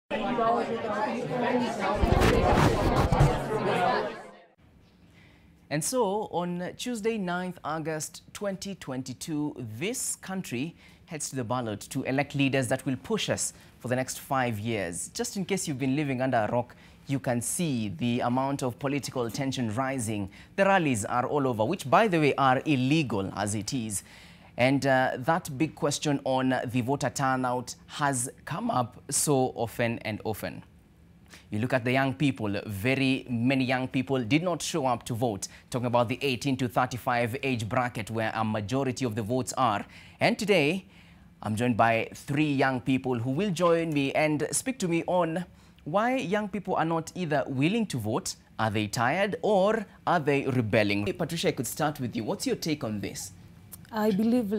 And so, on Tuesday, 9th August 2022, this country heads to the ballot to elect leaders that will push us for the next 5 years. Just in case you've been living under a rock, you can see the amount of political tension rising. The rallies are all over, which, by the way, are illegal as it is. And that big question on the voter turnout has come up so often and often. You look at the young people, very many young people did not show up to vote, talking about the 18 to 35 age bracket where a majority of the votes are. And today, I'm joined by 3 young people who will join me and speak to me on why young people are not either willing to vote, are they tired, or are they rebelling? Patricia, I could start with you. What's your take on this? I believe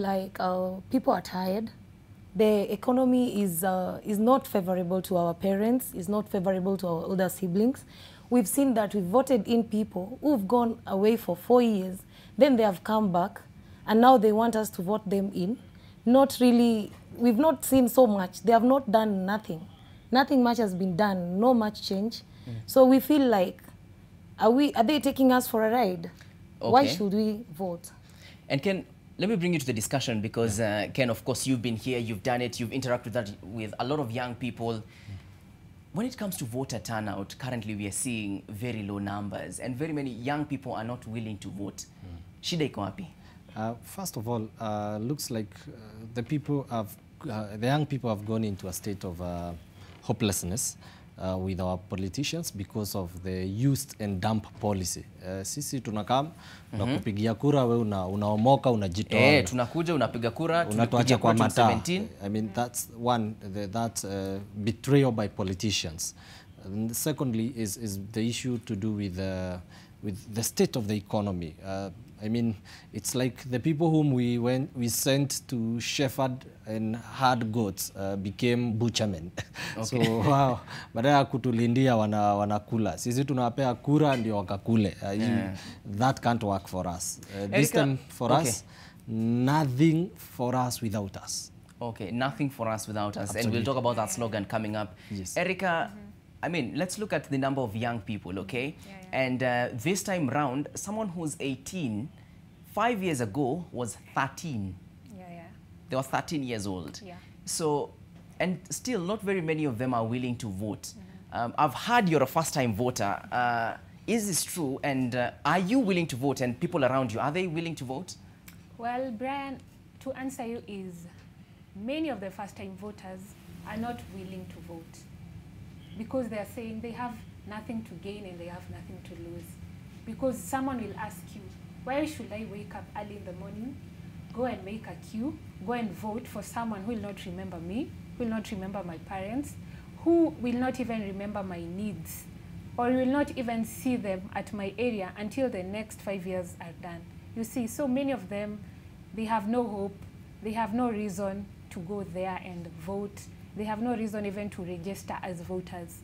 people are tired. The economy is not favorable to our parents, is not favorable to our older siblings. We've seen that we've voted in people who've gone away for 4 years, then they have come back, and now they want us to vote them in. Not really, we've not seen so much. They have not done nothing. Nothing much has been done, no much change. So we feel like, are they taking us for a ride? Okay. Why should we vote? And let me bring you to the discussion because, Ken, of course, you've been here, you've done it, you've interacted with a lot of young people. When it comes to voter turnout, currently we are seeing very low numbers and very many young people are not willing to vote. Shida iko wapi? First of all, looks like the young people have gone into a state of hopelessness with our politicians because of the use and dump policy. Sisi tunakam na kupigia kura, we unaomoka, unajitoa. Tunakuja, unapiga kura, unatuacha kwa mata. I mean, that's one, betrayal by politicians. And secondly is the issue to do with the state of the economy. I mean, it's like the people whom we sent to shepherd and herd goats became butchermen. Okay. So wow, badala kutulindia wanakula. Sisi tunawapea kura ndio wakakule. That can't work for us. This time for us, nothing for us without us. Okay, nothing for us without us. Absolutely. And we'll talk about that slogan coming up. Yes. Erica, I mean, let's look at the number of young people, okay? And this time round, someone who's 18, 5 years ago was 13. They were 13 years old. So, and still not very many of them are willing to vote. I've heard you're a first-time voter. Is this true? And are you willing to vote? And people around you, are they willing to vote? Well, Brian, to answer you is, many of the first-time voters are not willing to vote because they are saying they have nothing to gain and they have nothing to lose. Because someone will ask you, why should I wake up early in the morning, go and make a queue, go and vote for someone who will not remember me, who will not remember my parents, who will not even remember my needs, or will not even see them at my area until the next 5 years are done. You see, so many of them, they have no hope, they have no reason to go there and vote. They have no reason even to register as voters.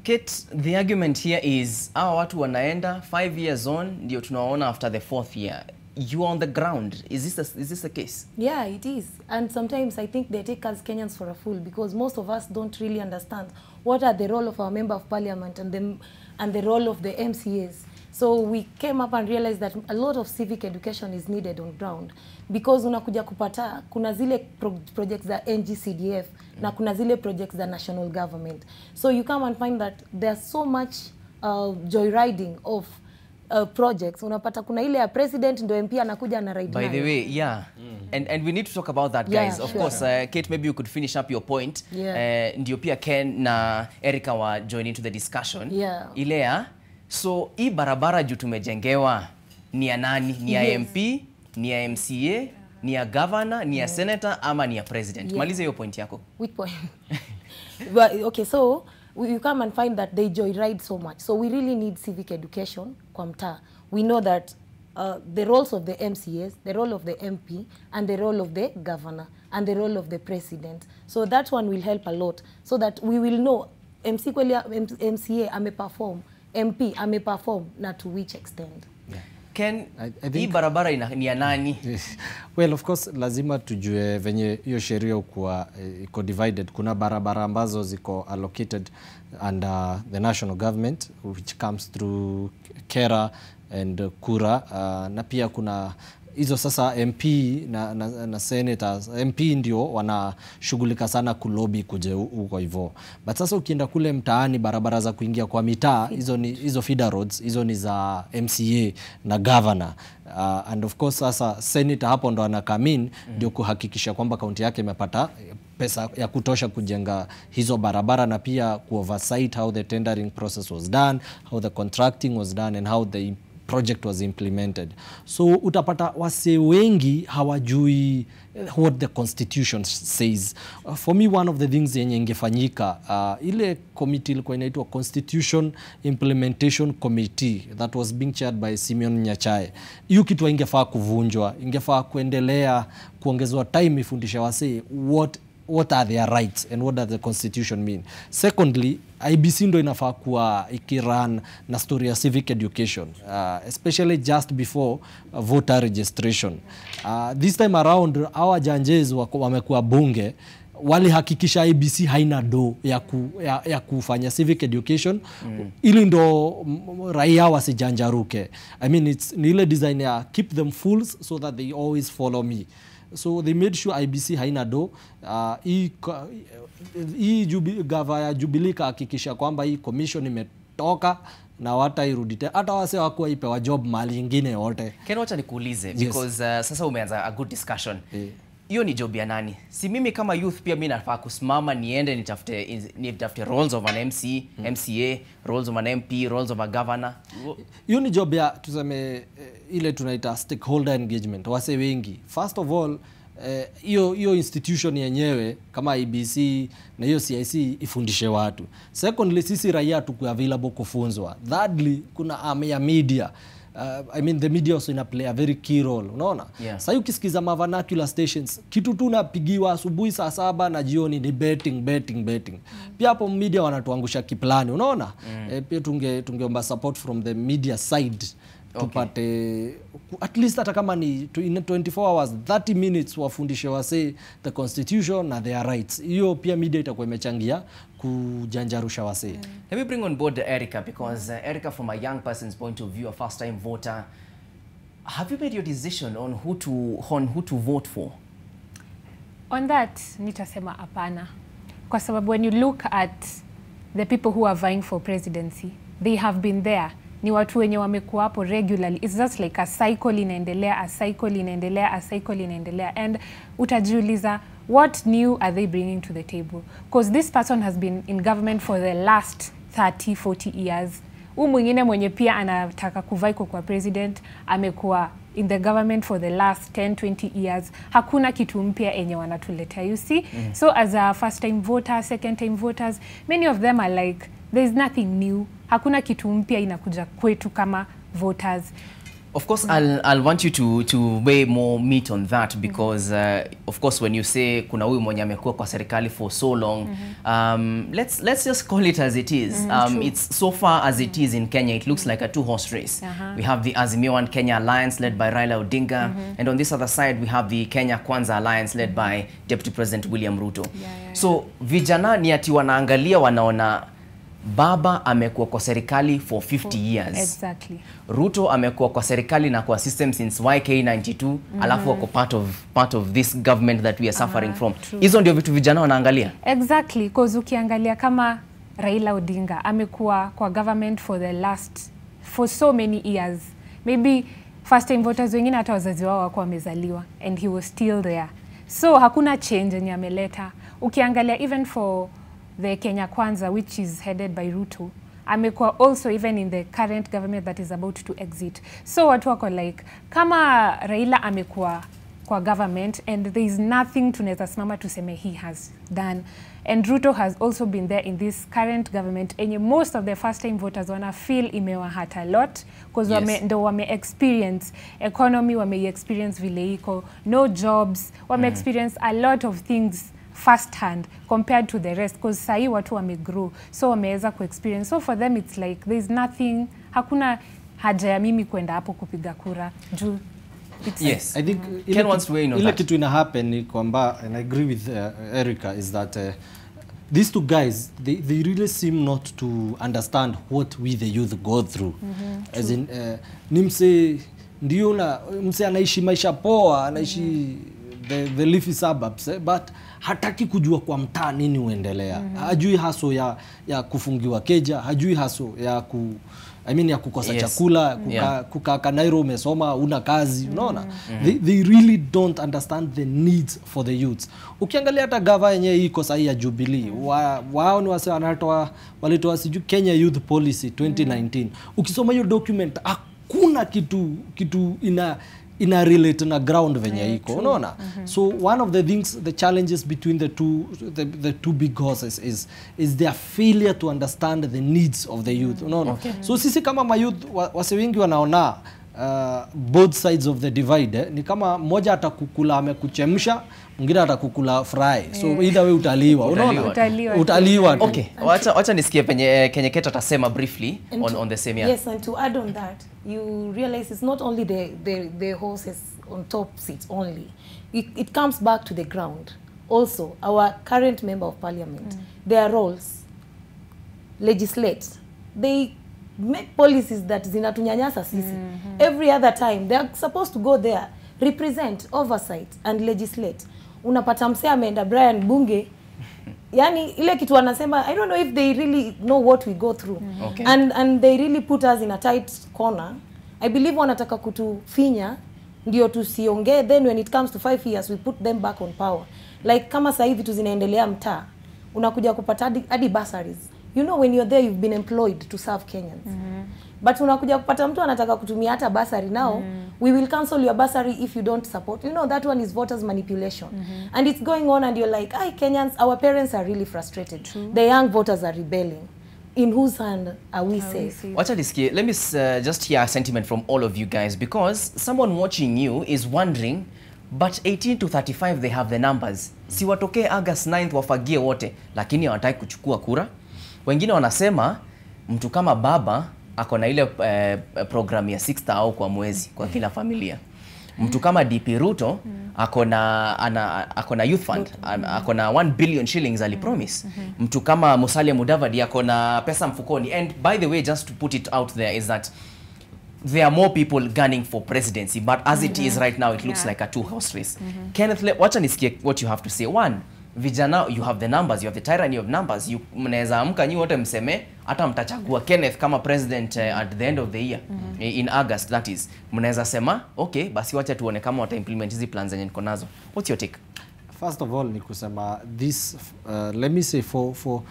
Kate, the argument here is, watu wanaenda 5 years on, ndio tunaona after the 4th year. You are on the ground. Is this the case? Yeah, it is. And sometimes I think they take us Kenyans for a fool because most of us don't really understand what are the role of our member of parliament and the role of the MCAs. So we came up and realized that a lot of civic education is needed on ground because unakuja kupata kuna zile projects za NGCDF na kuna zile projects za national government. So you come and find that there's so much joyriding of projects. Unapata kuna ile ya president ndo MP anakuja na ride. By the way, and we need to talk about that, guys. Of course, Kate, maybe you could finish up your point. Ndio pia Ken na Erica wa join into the discussion. Ilea, so hii barabara juu tumejengewa ni ya nani? Ni ya MP, ni ya MCA, ni ya governor, ni ya senator, ama ni ya president? Malize hiyo point yako. Which point? Well, okay, so you come and find that they joyride so much. So we really need civic education kwa mtaa. We know that the roles of the MCAs, the role of the MP, and the role of the governor, and the role of the president. So that one will help a lot, so that we will know MCA ameperform, MP ameperform, na to which extent. Ken, hii barabara ni ya nani? Well, of course, lazima tujue venye hiyo sheria ukuwa iko divided. Kuna barabara ambazo ziko allocated under the national government, which comes through KERA and KURA. Na pia kuna hizo sasa MP na senators. MP ndio wanashughulika sana kulobi kuje huko hivyo. But sasa ukienda kule mtaani, barabara za kuingia kwa mitaa, hizo feeder roads, hizo ni za MCA na governor. And of course sasa senator hapo ndo anakamin ndio kuhakikisha kwamba kaunti yake imepata pesa ya kutosha kujenga hizo barabara, na pia ku-oversight how the tendering process was done, how the contracting was done, and how the project was implemented. So utapata wase wengi hawajui what the constitution says. For me, one of the things yenye ingefanyika, ile committee ilikuwa inaitwa Constitution Implementation Committee that was being chaired by Simeon Nyachae. Hiyo kitu ingefaa kuvunjwa, ingefaa kuendelea kuongezwa time ifundishe wase what are their rights and what does the constitution mean. Secondly, IBC ndo inafaa kuwa ikirun na story ya civic education, especially just before voter registration. This time around, our judges wamekuwa bunge, walihakikisha IBC haina do ya kufanya civic education, ili ndo raia wasijanjaruke. I mean, ni ile design ya keep them fools so that they always follow me. So they made sure IBC haina do. Hii gava ya Jubilee hakikisha kwamba hii commission imetoka na watairudi tena, hata wase wako ipewa job mali nyingine yote. Ken, wacha nikuulize because sasa umeanza a good discussion. Hiyo ni job ya nani? Si mimi kama youth pia mimi nafaa kusimama niende nitafute roles of an MC, MCA, roles of an MP, roles of a governor. Hiyo ni job ya tuseme ile tunaita stakeholder engagement. Wase wengi. First of all, hiyo institution yenyewe kama IBC na hiyo CIC ifundishe watu. Secondly, sisi raia tuko available kufunzwa. Thirdly, kuna arm ya media. I mean, the media also ina play a very key role, unaona? Yeah. Sasa ukisikiza vernacular stations, kitu tu napigiwa asubuhi saa 7 na jioni ni betting. Pia hapo media wanatuangusha kiplani, unaona? Pia tungeomba support from the media side. Tupate at least hata kama ni in 24 hours 30 minutes wafundishe wase the constitution na their rights. Hiyo pia media itakuwa imechangia kujanjarusha wase. Let me bring on board Erica because Erica, from a young person's point of view, a first time voter, have you made your decision on who to vote for? On that, nitasema hapana. Kwa sababu when you look at the people who are vying for presidency, they have been there. Ni watu wenye wamekuwa hapo regularly. It's just like a cycle inaendelea, and utajiuliza what new are they bringing to the table, because this person has been in government for the last 30-40 years. Mwingine mwenye pia anataka kuvaiko kwa president amekuwa in the government for the last 10-20 years. Hakuna kitu mpya enye wanatuletea, you see. So as a first time voter, second time voters, many of them are like there's nothing new. Hakuna kitu mpya inakuja kwetu kama voters. Of course, I'll want you to weigh more meat on that because of course when you say kuna huyu mwenye amekuwa kwa serikali for so long, let's just call it as it is. It's so far as it is in Kenya, it looks like a two-horse race. We have the Azimio and Kenya Alliance led by Raila Odinga, and on this other side we have the Kenya Kwanza Alliance led by Deputy President William Ruto. So vijana ni ati wanaangalia wanaona baba amekuwa kwa serikali for 50 years. Exactly. Ruto amekuwa kwa serikali na kwa system since YK92, alafu wako part of this government that we are suffering from. Hizo ndio vitu vijana wanaangalia. Exactly, because ukiangalia kama Raila Odinga amekuwa kwa government for so many years. Maybe first time voters wengine hata wazazi wao wako wamezaliwa and he was still there. So hakuna change yenye ameleta. Ukiangalia even for the Kenya Kwanza, which is headed by Ruto, amekuwa also even in the current government that is about to exit. So watu wako like, kama Raila amekuwa kwa government and there is nothing tunaweza simama tuseme he has done, and Ruto has also been there in this current government, and most of the first time voters wana feel imewahurt a lot because ndo wame experience economy, wame experience vile iko, no jobs, wame experience a lot of things first hand compared to the rest, because sahi watu wamegrow, so wameweza ku experience. So for them it's like there's nothing, haja ya mimi kwenda hapo kupiga kura juu. Yes, I think Ken wants to weigh in on that. that. Kitu ina happen ni kwamba, and I agree with Erica, is that these two guys, they really seem not to understand what we the youth go through. As in, ni mse ndio na mse anaishi maisha poa, anaishi the leafy suburbs, but hataki kujua kwa mtaa nini uendelea. Hajui haso ya kufungiwa keja, hajui haso ya ya kukosa chakula, kukaa Kanairo umesoma una kazi, unaona? They really don't understand the needs for the youths. Ukiangalia hata gava yenyewe iko sahi ya Jubilee, wao ni wase walitoa siju Kenya Youth Policy 2019. Ukisoma hiyo document hakuna kitu ina relate na ground venye iko, unaona? So one of the things, the challenges between the two big horses is their failure to understand the needs of the youth, unaona? So sisi kama mayouth wase wengi wanaona both sides of the divide, ni kama mmoja atakukula amekuchemsha, mwingine atakukula fry. So either way utaliwa, unaona? Utaliwa. Okay, wacha nisikie penye Kenya Keta atasema briefly on the same. Yes, and to add on that, you realize it's not only the horses on top seats only. It comes back to the ground. Also, our current member of parliament, their roles, legislate, they make policies that zinatunyanyasa sisi. Every other time, they are supposed to go there, represent, oversight, and legislate. Unapata msee ameenda Brian bunge, yani ile kitu wanasema, I don't know if they really know what we go through. And they really put us in a tight corner. I believe wanataka kutufinya ndio tusiongee, then when it comes to 5 years we put them back on power. Like kama sasa hivi vitu zinaendelea mtaa, unakuja kupata hadi bursaries. You know, when you're there you've been employed to serve Kenyans. But unakuja kupata mtu anataka kutumia hata bursary now, we will cancel your bursary if you don't support. You know, that one is voters manipulation. And it's going on and you're like, Kenyans, our parents are really frustrated. The young voters are rebelling. In whose hand are we safe? Wacha nisikie, let me just hear a sentiment from all of you guys, because someone watching you is wondering, but 18 to 35 they have the numbers. Si watoke August 9th wafagie wote, lakini hawataki kuchukua kura. Wengine wanasema mtu kama baba ako na ile program ya 6,000 kwa mwezi kwa kila familia. Mtu kama DP Ruto ako na youth fund, ako na 1 billion shillings alipromise. Mtu kama Musalia Mudavadi ako na pesa mfukoni. And by the way, just to put it out there, is that there are more people gunning for presidency, but as it is right now, it looks like a two-horse race. Kenneth, wacha nisikie what you have to say. One, vijana, you have the numbers, you have the tyranny of numbers. Mnaweza amka nyi wote mseme hata mtachagua Kenneth kama president at the end of the year, in August that is. Mnaweza sema okay, basi wacha tuone kama wata implement hizi plans zenye niko nazo. What's your take? First of all, ni kusema this, let me say for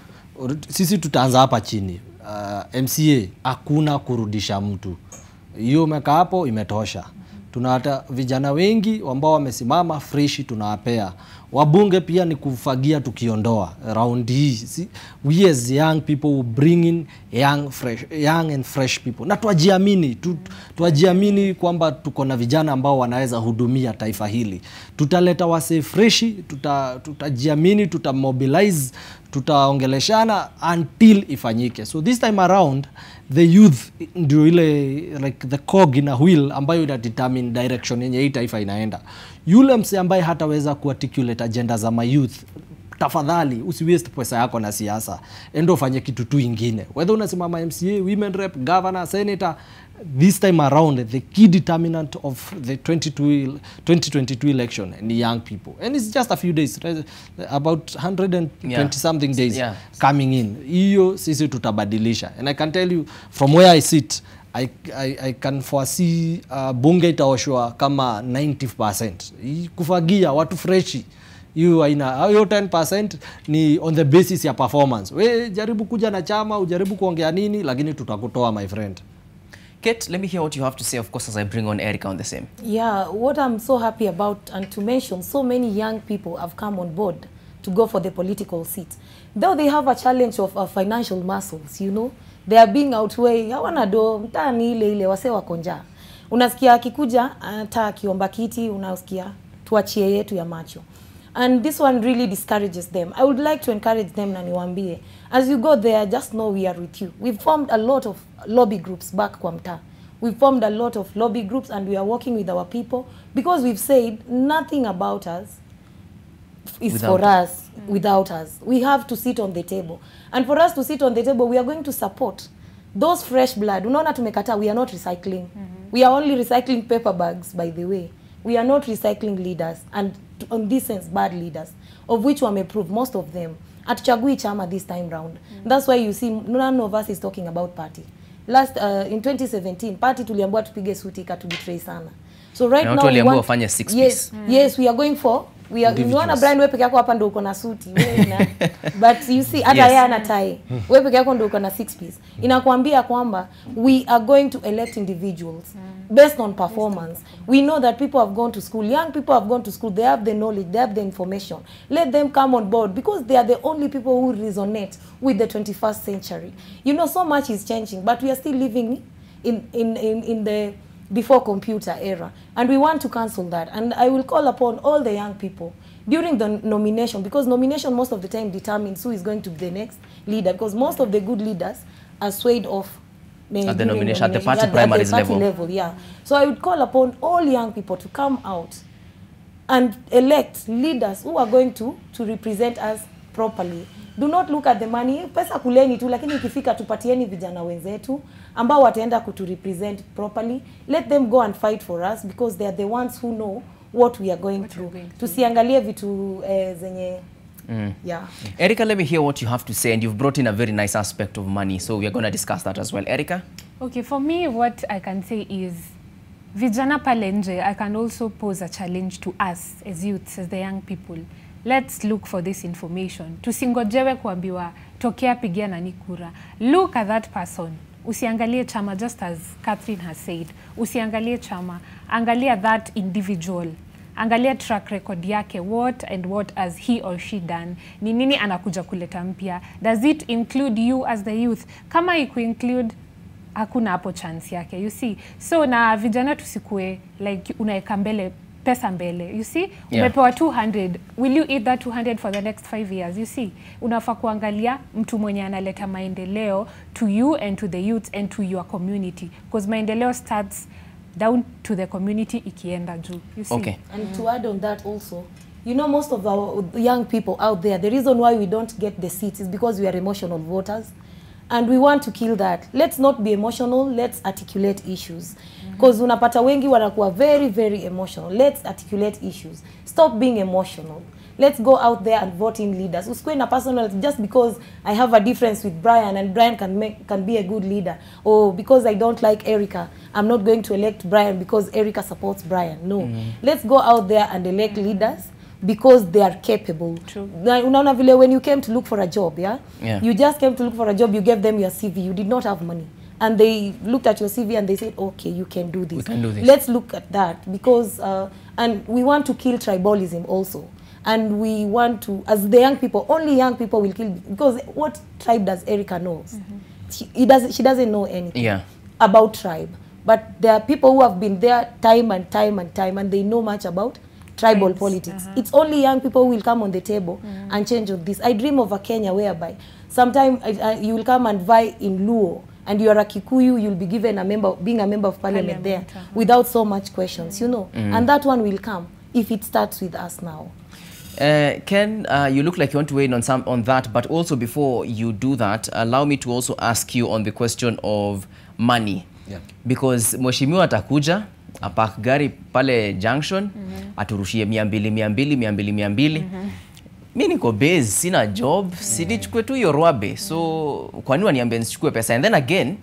sisi tutaanza hapa chini. MCA hakuna kurudisha mtu. Hiyo meka hapo imetosha. Tuna hata vijana wengi ambao wamesimama fresh tunawapea. Wabunge pia ni kufagia tukiondoa round hii. We as young people will bring in young and fresh people. Na tuajiamini kwamba tuko na vijana ambao wanaweza hudumia taifa hili. Tutaleta wase fresh, tutajiamini, tutamobilize, tutaongeleshana until ifanyike. So this time around, the youth ndio ile like the cog in a wheel ambayo ina determine direction yenye hii taifa inaenda. Yule mse ambaye hataweza kuarticulate agenda za my youth, tafadhali usiwaste pesa yako na siasa. Endo fanye kitu tu ingine. Whether unasimama MCA, women rep, governor, senator, this time around the key determinant of the 2022 election ni young people. And it's just a few days, about 120 something days coming in. Hiyo sisi tutabadilisha. And I can tell you from where I sit, I can foresee bunge itaoshwa kama 90%. Kufagia watu freshi. Hiyo 10% ni on the basis ya performance. We jaribu kuja na chama, ujaribu kuongea nini, lakini tutakutoa my friend. Kate, let me hear what you have to say, of course, as I bring on Erica on the same. Yeah, what I'm so happy about, and to mention, so many young people have come on board to go for the political seat. Though they have a challenge of financial muscles, you know, they are being outweighed. Hawana do, mtaani ile wase wako njaa. Unasikia akikuja, hata akiomba kiti, unasikia tuachie yetu ya macho. And this one really discourages them. I would like to encourage them na niwaambie, as you go there, just know we are with you. We've formed a lot of lobby groups back kwa mtaa. We've formed a lot of lobby groups and we are working with our people because we've said nothing about us is Without for us, without us. We have to sit on the table. And for us to sit on the table, we are going to support those fresh blood. Unaona tumekata, we are not recycling. We are only recycling paper bags, by the way. We are not recycling leaders, and on this sense, bad leaders, of which we may prove most of them. Atuchagui chama this time round. That's why you see none of us is talking about party. Last in 2017, party tuliambiwa tupige suti ikatubetray sana. So right now we want wafanye 6 yes, yes, we are going for unaona Brian wewe peke yako hapa ndio uko na suti wewe na but you see hata yeye ana tie. Wewe peke yako ndio uko na 6 piece. Inakwambia kwamba we are going to elect individuals based on performance. We know that people have gone to school, young people have gone to school, they have the knowledge, they have the information. Let them come on board because they are the only people who resonate with the 21st century. You know, so much is changing, but we are still living in the before computer era, and we want to cancel that. And I will call upon all the young people during the nomination, because nomination most of the time determines who is going to be the next leader, because most of the good leaders are swayed off at the nomination, at the party primaries level. Yeah. So I would call upon all young people to come out and elect leaders who are going to represent us properly. Do not look at the money. Pesa kuleni tu, lakini ikifika tupatieni vijana wenzetu ambao wataenda kutu represent properly. Let them go and fight for us because they are the ones who know what we are going through. Tusiangalie vitu zenye yeah. Erica, let me hear what you have to say, and you've brought in a very nice aspect of money, so we are going to discuss that as well. Erica? Okay, for me, what I can say is, vijana pale nje, I can also pose a challenge to us as youths, as the young people. Let's look for this information. Tusingojewe kuambiwa tokea pigia nani kura. Look at that person. Usiangalie chama, just as Catherine has said. Usiangalie chama, angalia that individual. Angalia track record yake, what has he or she done. Ni nini anakuja kuleta mpya? Does it include you as the youth? Kama iku include, hakuna hapo chance yake, you see. So na vijana tusikue like unaeka mbele pesa mbele, you see. Umepewa 200, will you eat that 200 for the next 5 years? You see, unafaa kuangalia mtu mwenye analeta maendeleo to you and to the youth and to your community, because maendeleo starts down to the community ikienda juu, you see. Okay. And to add on that also, you know, most of our young people out there, the reason why we don't get the seats is because we are emotional voters. And we want to kill that. Let's not be emotional, let's articulate issues. Because unapata wengi wanakuwa very, very emotional. Let's articulate issues. Stop being emotional. Let's go out there and vote in leaders. Usikue na personal, just because I have a difference with Brian and Brian can be a good leader. Or because I don't like Erica, I'm not going to elect Brian because Erica supports Brian. No. Let's go out there and elect leaders because they are capable. True. Unaona vile when you came to look for a job, Yeah. You just came to look for a job, you gave them your CV, you did not have money. And they looked at your CV and they said, okay, you can do this. We can do this. Let's look at that because, and we want to kill tribalism also. And we want to, as the young people, only young people will kill, because what tribe does Erica know? She doesn't know anything about tribe. But there are people who have been there time and time and time, and they know much about tribal politics. It's only young people who will come on the table and change of this. I dream of a Kenya whereby sometime you will come and vie in Luo, and you are a Kikuyu, you'll be given being a member of parliament there without so much questions, you know. And that one will come if it starts with us now. Ken, you look like you want to weigh in on that, but also before you do that, allow me to also ask you on the question of money. Because Mheshimiwa atakuja apark gari pale junction, aturushie 200. Mimi niko base, sina job, sidichukue tu yorwabe. So kwa nini waniambia nisichukue pesa? And then again,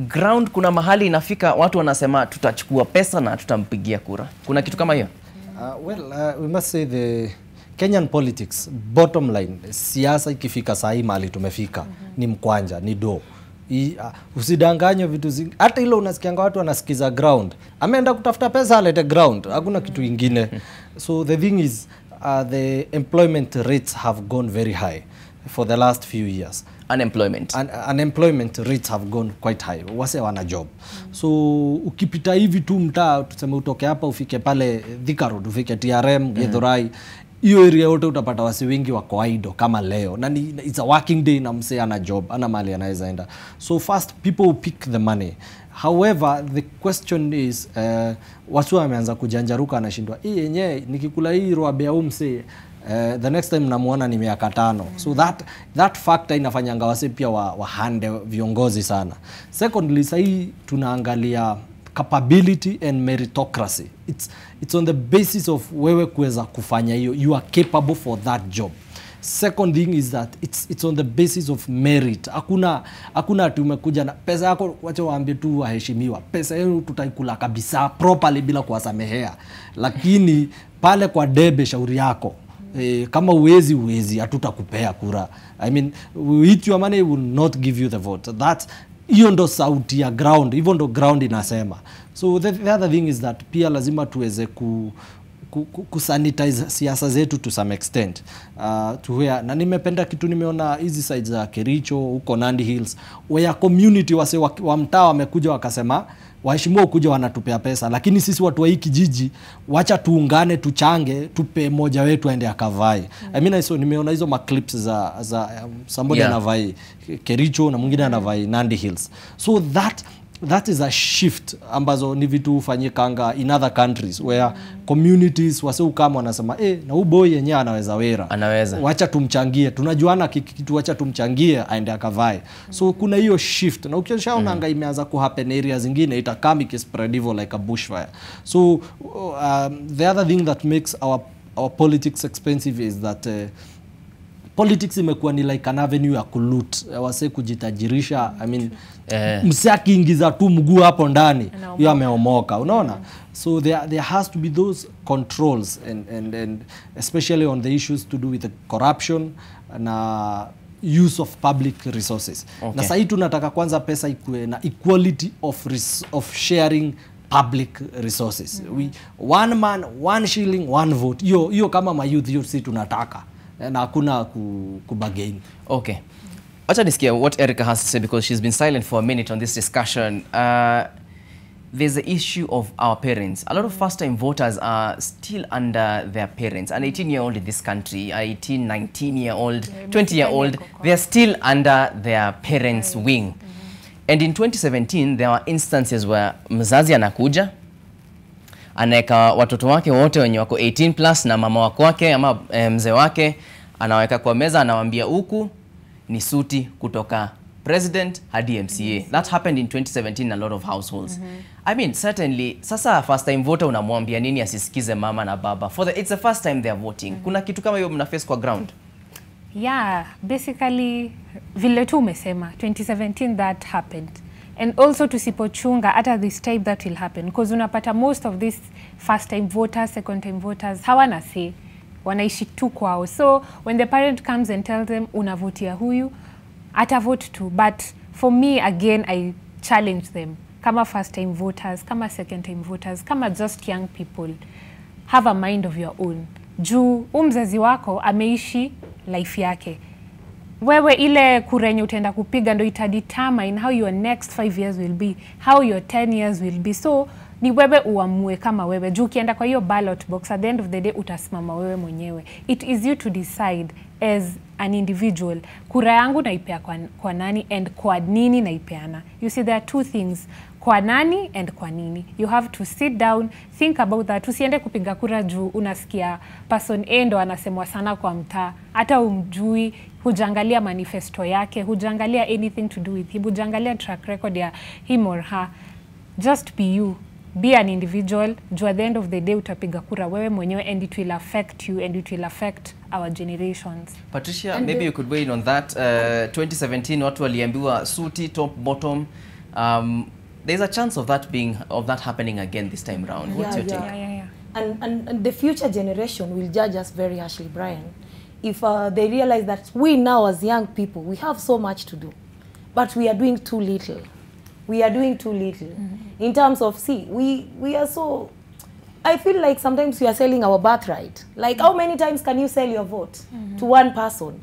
ground kuna mahali inafika watu wanasema tutachukua pesa na tutampigia kura. Kuna kitu kama hiyo? We must say the Kenyan politics, bottom line, siasa ikifika sahi mahali tumefika, ni mkwanja, ni do. Usidanganywe vitu zingi. Hata hilo unasikianga watu wanasikiza ground. Ameenda kutafuta pesa alete ground. Hakuna kitu ingine. So the thing is, the employment rates have gone very high for the last few years. Unemployment rates have gone quite high. Wase wana job. So ukipita hivi tu mtaa, tuseme utoke hapa ufike pale Thika Road, ufike TRM, Githurai, hiyo area yote utapata wasi wengi wako idle kama leo, na it's a working day na msee ana job, ana mali anaweza enda. So first people will pick the money. However, the question is watu wameanza kujanjaruka, anashindwa hii yenyewe nikikula hii roabe ya msee the next time namuona ni miaka 5. So that factor inafanyanga wase pia wahande viongozi sana. Secondly, sahi tunaangalia capability and meritocracy. It's on the basis of wewe kuweza kufanya hiyo, you are capable for that job. Second thing is that it's on the basis of merit. Hakuna tumekuja na pesa yako, wacha waambie tu waheshimiwa, pesa yenu tutaikula kabisa properly bila kuwasamehea, lakini pale kwa debe shauri yako. Kama uwezi hatutakupea kura. I mean, we eat your money, will not give you the vote. That hiyo ndo sauti ya ground, hivyo ndo ground inasema. So the other thing is that pia lazima tuweze kusanitize siasa zetu to some extent. Na nimependa kitu nimeona hizi sides za Kericho huko Nandi Hills, where community wase wa mtaa wamekuja wakasema waheshimiwa kuja wanatupea pesa, lakini sisi watu wa hii kijiji wacha tuungane, tuchange, tupe moja wetu aende akavae. I mean, so nimeona hizo clips za somebody anavai Kericho na mwingine anavai Nandi Hills. So that is a shift ambazo ni vitu ufanyikanga in other countries where communities wase kama wanasema na huyu boy yenyewe anaweza wacha tumchangie, tunajuana kitu, wacha tumchangie aende akavae. So kuna hiyo shift, na ukishaona imeanza ku happen areas zingine itakami ki spread evil like a bushfire. So the other thing that makes our politics expensive is that politics imekuwa ni like an avenue ya kuloot, wase kujitajirisha. I mean, msaki ingiza tu mguu hapo ndani hiyo ameomoka, unaona. So there has to be those controls and especially on the issues to do with the corruption na use of public resources. Na sasa tunataka kwanza pesa ikuwe na equality of sharing public resources. One man, one shilling, one vote. Hiyo kama mayouth hiyo si tunataka. Na hakuna kubagain. Okay. Acha nisikie what Erica has to say, because she's been silent for a minute on this discussion. There's the issue of our parents. A lot of first-time voters are still under their parents. An 18-year-old in this country, 18, 19-year-old, 20-year-old, they're still under their parents' wing. And in 2017, there were instances where mzazi anakuja, anaweka watoto wake wote wenye wako 18 plus na mama wake ama mzee wake, anaweka kwa meza, anawaambia huku ni suti kutoka president hadi MCA. That happened in 2017 in a lot of households. I mean, certainly, sasa first time voter unamwambia nini asisikize mama na baba? It's the first time they are voting. Kuna kitu kama hiyo mna face kwa ground? Yeah, basically, vile tu umesema, 2017 that happened. And also tusipochunga at this time that will happen, because unapata most of these first time voters, second time voters hawana say, wanaishi tu kwao. So when the parent comes and tells them unavotia huyu, ata vote tu. But for me, again, I challenge them. Kama first time voters, kama second time voters, kama just young people, have a mind of your own. Juu mzazi wako ameishi life yake. Wewe ile kura yenye utaenda kupiga ndo itadetermine how your next 5 years will be, how your 10 years will be. So ni wewe uamue kama wewe. Juu ukienda kwa hiyo ballot box, at the end of the day utasimama wewe mwenyewe. It is you to decide as an individual. Kura yangu naipea kwa nani and kwa nini naipeana. You see, there are two things. Kwa nani and kwa nini. You have to sit down, think about that. Usiende kupiga kura juu unasikia person A ndo anasemwa sana kwa mtaa. Hata umjui, hujangalia manifesto yake, hujangalia anything to do with him, hujangalia track record ya him or her. Just be you. Be an individual. Juu at the end of the day utapiga kura wewe mwenyewe, and it will affect you and it will affect our generations. Patricia, and maybe you could weigh in on that. 2017 watu waliambiwa suti top bottom. There's a chance of that happening again this time round. What's your take? Yeah. And the future generation will judge us very harshly, Brian, if they realize that we now as young people, we have so much to do, but we are doing too little. We are doing too little. In terms of, we are so, I feel like sometimes we are selling our birthright. Like, how many times can you sell your vote to one person?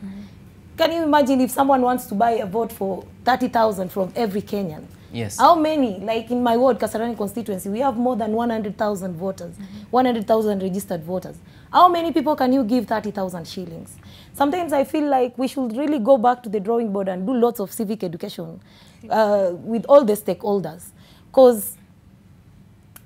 Can you imagine if someone wants to buy a vote for 30,000 from every Kenyan? Yes. How many? Like in my ward, Kasarani constituency, we have more than 100,000 voters, 100,000 registered voters. How many people can you give 30,000 shillings? Sometimes I feel like we should really go back to the drawing board and do lots of civic education with all the stakeholders, because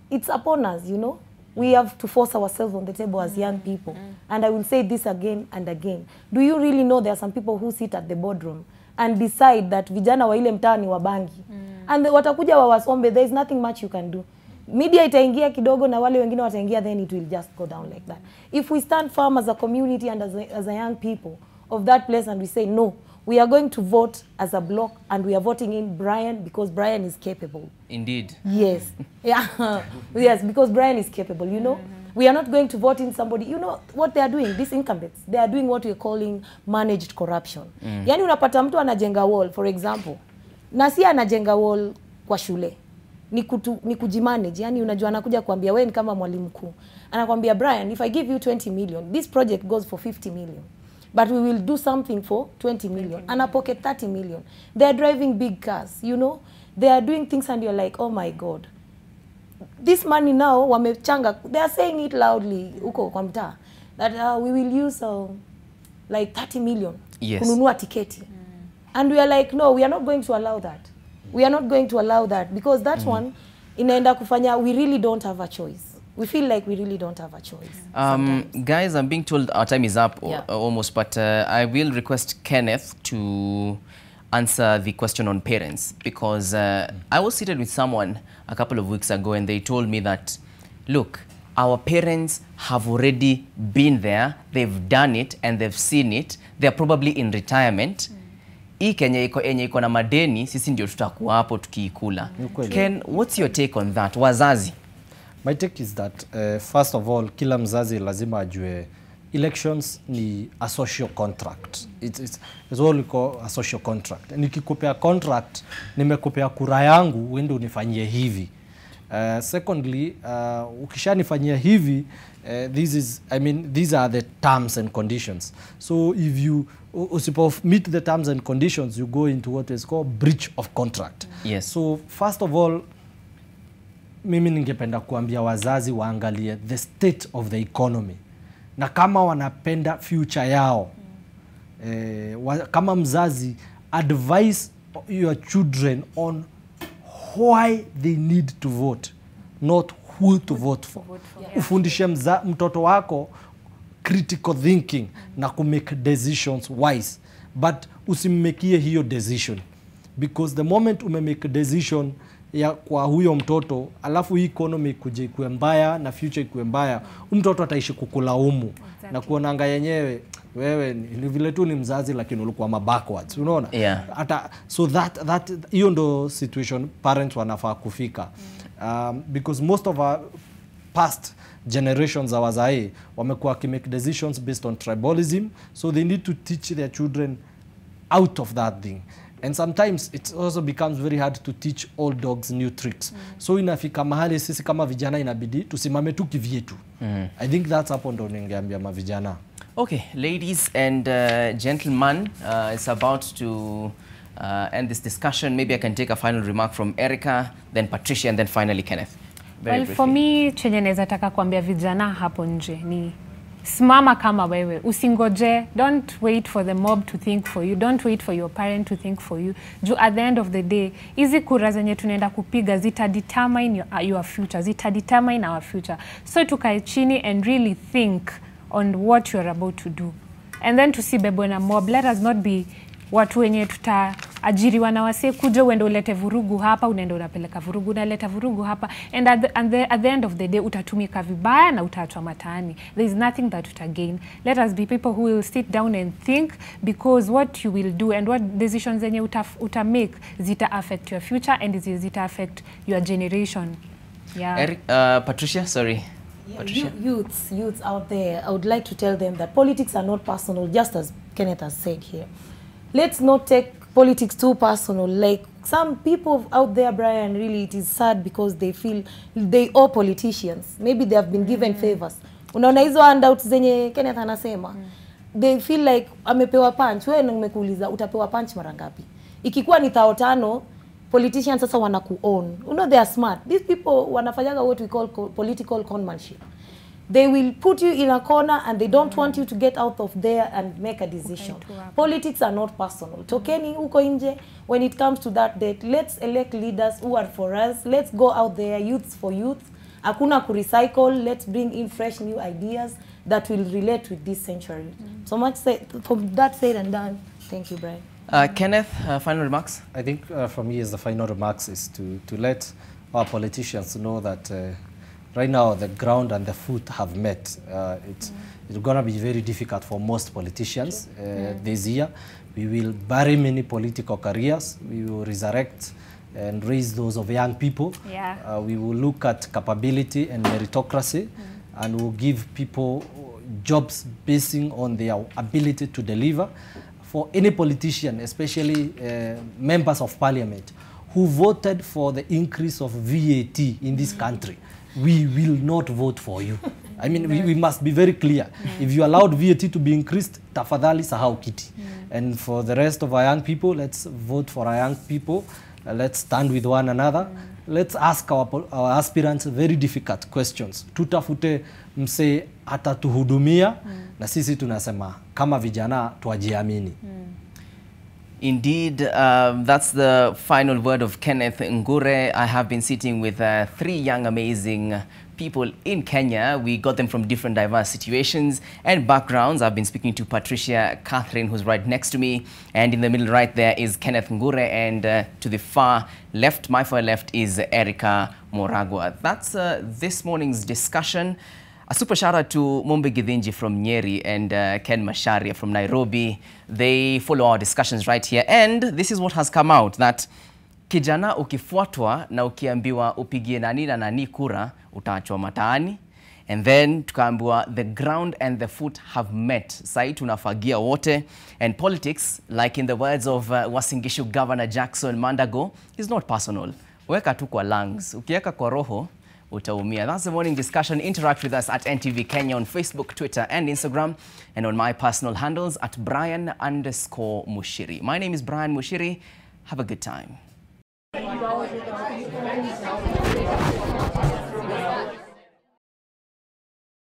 it's upon us, you know. We have to force ourselves on the table as young people. And I will say this again and again. Do you really know there are some people who sit at the boardroom and decide that vijana wa ile mtaa ni wabangi? And watakuja wawasombe, there is nothing much you can do. Media itaingia kidogo na wale wengine wataingia, then it will just go down like that. If we stand firm as a community and as a young people of that place and we say no, we are going to vote as a block and we are voting in Brian because Brian is capable. Indeed. Yes. Yeah. Yes, because Brian is capable, you know. We are not going to vote in somebody. You know what they are doing, these incumbents? They are doing what we are calling managed corruption. Yani unapata mtu anajenga wall, for example. Na si anajenga wall kwa shule. Ni kujimanage. Yani unajua anakuja kuambia wewe ni kama mwalimu mkuu. Anakuambia Brian, if I give you 20 million, this project goes for 50 million. But we will do something for 20 million. And a pocket 30 million. They are driving big cars, you know. They are doing things and you're like, oh my God. This money now, wamechanga, they are saying it loudly, uko kwa mtaa, that we will use like 30 million kununua tiketi. And we are like, no, we are not going to allow that. We are not going to allow that because that one, inaenda kufanya, we really don't have a choice. We feel like we really don't have a choice. Guys, I'm being told our time is up almost, but I will request Kenneth to answer the question on parents, because I was seated with someone a couple of weeks ago and they told me that, look, our parents have already been there, they've done it and they've seen it, they're probably in retirement. Hii Kenya enye iko na madeni, sisi ndio tutakuwa hapo tukiikula. Ken, what's your take on that? Wazazi? My take is that first of all, kila mzazi lazima ajue elections ni a social contract. It's all we call a social contract. Nikikupea contract, nimekupea kura yangu, uende unifanyie hivi. Secondly, ukishanifanyia hivi, these are the terms and conditions. So if you meet the terms and conditions, you go into what is called breach of contract. Yes. So first of all, mimi ningependa kuambia wazazi waangalie the state of the economy. Na kama wanapenda future yao, kama mzazi, advise your children on why they need to vote, not who to vote for. Ufundishe mtoto wako critical thinking na kumake decisions wise, but usimmekie hiyo decision, because the moment umemake decision ya kwa huyo mtoto alafu hii economy ikuje ikuwe mbaya na future ikuwe mbaya, mtoto ataishi kukulaumu na kuonanga yenyewe wewe ni vile tu ni mzazi lakini ulikuwa backwards, unaona? Hata so that hiyo ndo situation parents wanafaa kufika, because most of our past generations za wazae wamekuwa make decisions based on tribalism, so they need to teach their children out of that thing. And sometimes it also becomes very hard to teach old dogs new tricks. So inafika mahali sisi kama vijana inabidi tusimame tu kivyetu. I think that's hapo ndo ningeambia mavijana. Okay, ladies and gentlemen, it's about to end this discussion. Maybe I can take a final remark from Erica, then Patricia, and then finally Kenneth. Well, for me, chenye naweza taka kuambia vijana hapo nje ni simama kama wewe, usingoje, don't wait for the mob to think for you, don't wait for your parent to think for you. At the end of the day, hizi kura zenye tunaenda kupiga zita determine your future, zita determine our future. So tukae chini and really think on what you're about to do. And then tusibebwe na mob. Let us not be watu wenye tutaajiriwa na wase kuja uende ulete vurugu hapa, unaenda unapeleka vurugu, unaleta vurugu hapa, and at the end of the day utatumika vibaya na utaachwa mataani. There is nothing that utagain. Let us be people who will sit down and think, because what you will do and what decisions zenye uta make zita affect your future and zita affect your generation. Yeah. Eric, Patricia, sorry. Patricia. Youths out there, I would like to tell them that politics are not personal, just as Kenneth has said here. Let's not take politics too personal. Like some people out there, Brian, really it is sad because they feel they owe politicians. Maybe they have been given favors. Unaona hizo handouts zenye Kenneth anasema. They feel like amepewa punch. Wewe nimekuuliza utapewa punch mara ngapi? Ikikuwa ni 5,000, politicians sasa wanaku-own. You know they are smart. These people wanafanyaga what we call political conmanship. They will put you in a corner and they don't want you to get out of there and make a decision. Politics are not personal. Tokeni uko nje, when it comes to that date, let's elect leaders who are for us. Let's go out there, youths for youth. Hakuna kurecycle. Let's bring in fresh new ideas that will relate with this century. So much from that said and done. Thank you, Brian. Kenneth, final remarks? I think for me, as the final remarks is to let our politicians know that right now the ground and the foot have met. It's going to be very difficult for most politicians this year. We will bury many political careers. We will resurrect and raise those of young people. Yeah. We will look at capability and meritocracy, and we'll give people jobs basing on their ability to deliver. For any politician, especially members of parliament, who voted for the increase of VAT in this country, we will not vote for you. I mean, we must be very clear. If you allowed VAT to be increased, tafadhali sahau kiti. And for the rest of our young people, let's vote for our young people. Let's stand with one another. Let's ask our aspirants very difficult questions. Tutafute mse atatuhudumia na sisi tunasema kama vijana tuajiamini. Indeed, that's the final word of Kenneth Ngure. I have been sitting with 3 young, amazing people in Kenya. We got them from different diverse situations and backgrounds. I've been speaking to Patricia Catherine, who's right next to me. And in the middle right there is Kenneth Ngure. And to the far left, my far left, is Erica Moragwa. That's this morning's discussion. A super shout out to Mombe Githinji from Nyeri and Ken Masharia from Nairobi. They follow our discussions right here. And this is what has come out, that kijana ukifuatwa na ukiambiwa upigie nani na nani kura, utaachwa mataani. And then tukaambiwa the ground and the foot have met. Sai tunafagia wote. And politics, like in the words of Uasin Gishu Governor Jackson Mandago, is not personal. Weka tu kwa lungs. Ukiweka kwa roho, utaumia. That's the morning discussion. Interact with us at NTV Kenya on Facebook, Twitter and Instagram, and on my personal handles at Brian_Mushiri. My name is Brian Mushiri. Have a good time.